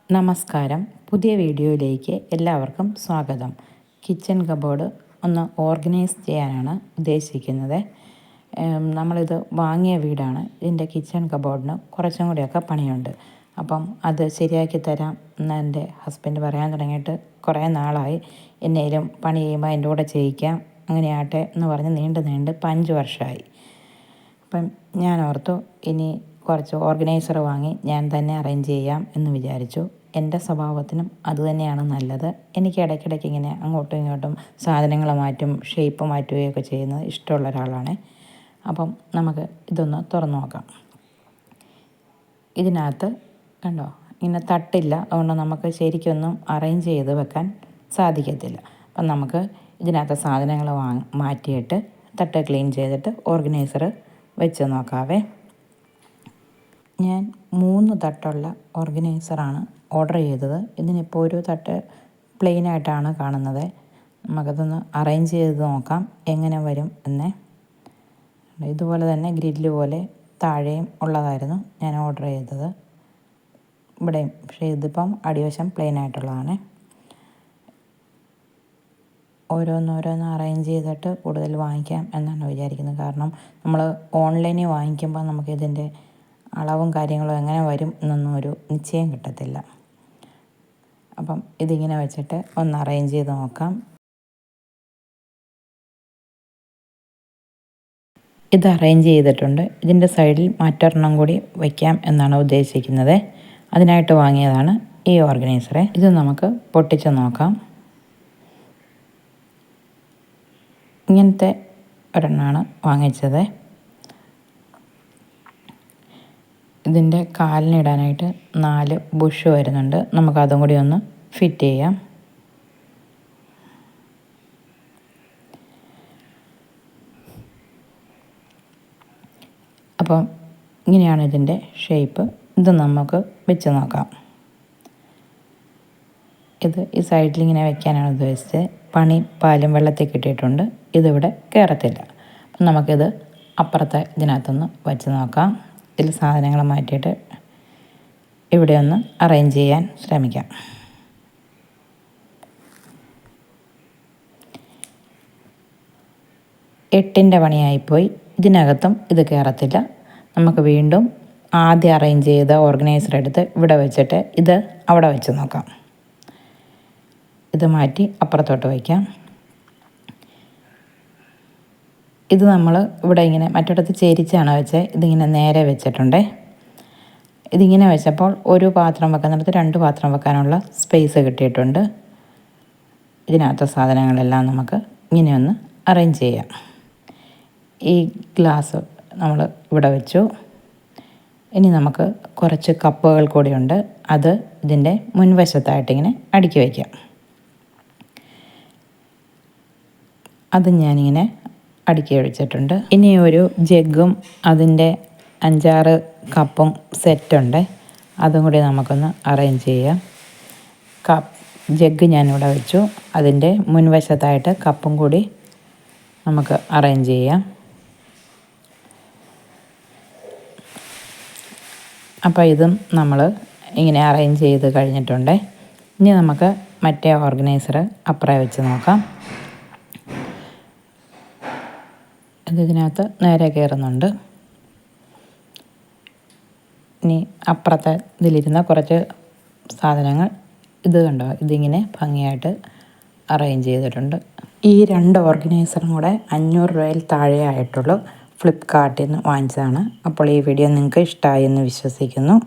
നമസ്കാരം. പുതിയ വീഡിയോയിലേക്ക് എല്ലാവർക്കും സ്വാഗതം. കിച്ചൺ കബോർഡ് ഒന്ന് ഓർഗനൈസ് ചെയ്യാനാണ് ഉദ്ദേശിക്കുന്നത്. നമ്മളിത് വാങ്ങിയ വീടാണ്. ഇതിൻ്റെ കിച്ചൺ കബോർഡിന് കുറച്ചും കൂടിയൊക്കെ പണിയുണ്ട്. അപ്പം അത് ശരിയാക്കി തരാം എന്ന് എൻ്റെ ഹസ്ബൻഡ് പറയാൻ തുടങ്ങിയിട്ട് കുറേ നാളായി. എന്നേലും പണി ചെയ്യുമ്പോൾ അതിൻ്റെ കൂടെ ചെയ്യിക്കാം, അങ്ങനെയാട്ടെ എന്ന് പറഞ്ഞ് നീണ്ട് ഇപ്പം 5 വർഷമായി. അപ്പം ഞാൻ ഓർത്തു ഇനി കുറച്ച് ഓർഗനൈസർ വാങ്ങി ഞാൻ തന്നെ അറേഞ്ച് ചെയ്യാം എന്ന് വിചാരിച്ചു. എൻ്റെ സ്വഭാവത്തിനും അതുതന്നെയാണ് നല്ലത്. എനിക്ക് ഇടയ്ക്കിടയ്ക്ക് ഇങ്ങനെ അങ്ങോട്ടും ഇങ്ങോട്ടും സാധനങ്ങൾ മാറ്റും, ഷേപ്പ് മാറ്റുകയൊക്കെ ചെയ്യുന്നത് ഇഷ്ടമുള്ള ഒരാളാണ്. അപ്പം നമുക്ക് ഇതൊന്ന് തുറന്നു നോക്കാം. ഇതിനകത്ത് കണ്ടോ, ഇങ്ങനെ തട്ടില്ല, അതുകൊണ്ട് നമുക്ക് ശരിക്കൊന്നും അറേഞ്ച് ചെയ്ത് വെക്കാൻ സാധിക്കത്തില്ല. അപ്പം നമുക്ക് ഇതിനകത്ത് സാധനങ്ങൾ മാറ്റിയിട്ട് തട്ട് ക്ലീൻ ചെയ്തിട്ട് ഓർഗനൈസർ വെച്ച് നോക്കാവേ. ഞാൻ 3 തട്ടുള്ള ഓർഗനൈസറാണ് ഓർഡർ ചെയ്തത്. ഇതിനിപ്പോൾ ഒരു തട്ട് പ്ലെയിനായിട്ടാണ് കാണുന്നത്. നമുക്കതൊന്ന് അറേഞ്ച് ചെയ്ത് നോക്കാം എങ്ങനെ വരും എന്ന്. ഇതുപോലെ തന്നെ ഗ്രില്ല് പോലെ താഴെയും ഉള്ളതായിരുന്നു ഞാൻ ഓർഡർ ചെയ്തത്, ഇവിടെയും. പക്ഷേ ഇതിപ്പം അടിവശം പ്ലെയിനായിട്ടുള്ളതാണ്. ഓരോന്നോരോന്ന് അറേഞ്ച് ചെയ്തിട്ട് കൂടുതൽ വാങ്ങിക്കാം എന്നാണ് വിചാരിക്കുന്നത്. കാരണം നമ്മൾ ഓൺലൈനിൽ വാങ്ങിക്കുമ്പോൾ നമുക്കിതിൻ്റെ അളവും കാര്യങ്ങളും എങ്ങനെ വരും എന്നൊന്നും ഒരു നിശ്ചയം കിട്ടത്തില്ല. അപ്പം ഇതിങ്ങനെ വെച്ചിട്ട് ഒന്ന് അറേഞ്ച് ചെയ്ത് നോക്കാം. ഇത് അറേഞ്ച് ചെയ്തിട്ടുണ്ട്. ഇതിൻ്റെ സൈഡിൽ മറ്റൊരെണ്ണം കൂടി വയ്ക്കാം എന്നാണ് ഉദ്ദേശിക്കുന്നത്. അതിനായിട്ട് വാങ്ങിയതാണ് ഈ ഓർഗനൈസറെ. ഇത് നമുക്ക് പൊട്ടിച്ച് നോക്കാം. ഇങ്ങനത്തെ ഒരെണ്ണമാണ് വാങ്ങിച്ചത്. ഇതിൻ്റെ കാലിനിടാനായിട്ട് 4 ബുഷ് വരുന്നുണ്ട്. നമുക്കതും കൂടി ഒന്ന് ഫിറ്റ് ചെയ്യാം. അപ്പം ഇങ്ങനെയാണ് ഇതിൻ്റെ ഷേപ്പ്. ഇത് നമുക്ക് വെച്ച് നോക്കാം. ഇത് ഈ സൈഡിലിങ്ങനെ വെക്കാനാണ് ഉദ്ദേശിച്ചത്. പാലും വെള്ളത്തിൽ കിട്ടിയിട്ടുണ്ട്. ഇതിവിടെ കയറത്തില്ല. അപ്പം നമുക്കിത് അപ്പുറത്തെ ഇതിനകത്തൊന്ന് വെച്ച് നോക്കാം. ഇതിൽ സാധനങ്ങൾ മാറ്റിയിട്ട് ഇവിടെ ഒന്ന് അറേഞ്ച് ചെയ്യാൻ ശ്രമിക്കാം. എട്ടിൻ്റെ പണിയായിപ്പോയി. ഇതിനകത്തും ഇത് കയറത്തില്ല. നമുക്ക് വീണ്ടും ആദ്യം അറേഞ്ച് ചെയ്ത ഓർഗനൈസർ എടുത്ത് ഇവിടെ വെച്ചിട്ട് ഇത് അവിടെ വെച്ച് നോക്കാം. ഇത് മാറ്റി അപ്പുറത്തോട്ട് വയ്ക്കാം. ഇത് നമ്മൾ ഇവിടെ ഇങ്ങനെ മറ്റിടത്ത് ചേരിച്ചാണ് വെച്ചത്. ഇതിങ്ങനെ നേരെ വെച്ചിട്ടുണ്ട്. ഇതിങ്ങനെ വെച്ചപ്പോൾ ഒരു പാത്രം വെക്കുന്നിടത്ത് 2 പാത്രം വെക്കാനുള്ള സ്പേസ് കിട്ടിയിട്ടുണ്ട്. ഇതിനകത്തെ സാധനങ്ങളെല്ലാം നമുക്ക് ഇങ്ങനെയൊന്ന് അറേഞ്ച് ചെയ്യാം. ഈ ഗ്ലാസ് നമ്മൾ ഇവിടെ വെച്ചു. ഇനി നമുക്ക് കുറച്ച് കപ്പുകൾ കൂടിയുണ്ട്. അത് ഇതിൻ്റെ മുൻവശത്തായിട്ടിങ്ങനെ അടുക്കി വയ്ക്കാം. അത് ഞാനിങ്ങനെ അടുക്കി വെച്ചിട്ടുണ്ട്. ഇനി ഒരു ജഗ്ഗും അതിൻ്റെ 5-6 കപ്പും സെറ്റുണ്ട്. അതും കൂടി നമുക്കൊന്ന് അറേഞ്ച് ചെയ്യാം. ജഗ്ഗ് ഞാനിവിടെ വെച്ചു. അതിൻ്റെ മുൻവശത്തായിട്ട് കപ്പും കൂടി നമുക്ക് അറേഞ്ച് ചെയ്യാം. അപ്പോൾ ഇതും നമ്മൾ ഇങ്ങനെ അറേഞ്ച് ചെയ്ത് കഴിഞ്ഞിട്ടുണ്ട്. ഇനി നമുക്ക് മറ്റേ ഓർഗനൈസർ അപ്പുറം വെച്ച് നോക്കാം. ഇതിനകത്ത് നേരെ കയറുന്നുണ്ട്. ഇനി അപ്പുറത്തെ ഇതിലിരുന്ന കുറച്ച് സാധനങ്ങൾ ഇത് കണ്ടോ, ഇതിങ്ങനെ ഭംഗിയായിട്ട് അറേഞ്ച് ചെയ്തിട്ടുണ്ട്. ഈ 2 ഓർഗനൈസറും കൂടെ 500 രൂപയിൽ താഴെ ആയിട്ടുള്ളൂ. ഫ്ലിപ്കാർട്ടിൽ നിന്ന് വാങ്ങിച്ചതാണ്. അപ്പോൾ ഈ വീഡിയോ നിങ്ങൾക്ക് ഇഷ്ടമായി എന്ന് വിശ്വസിക്കുന്നു.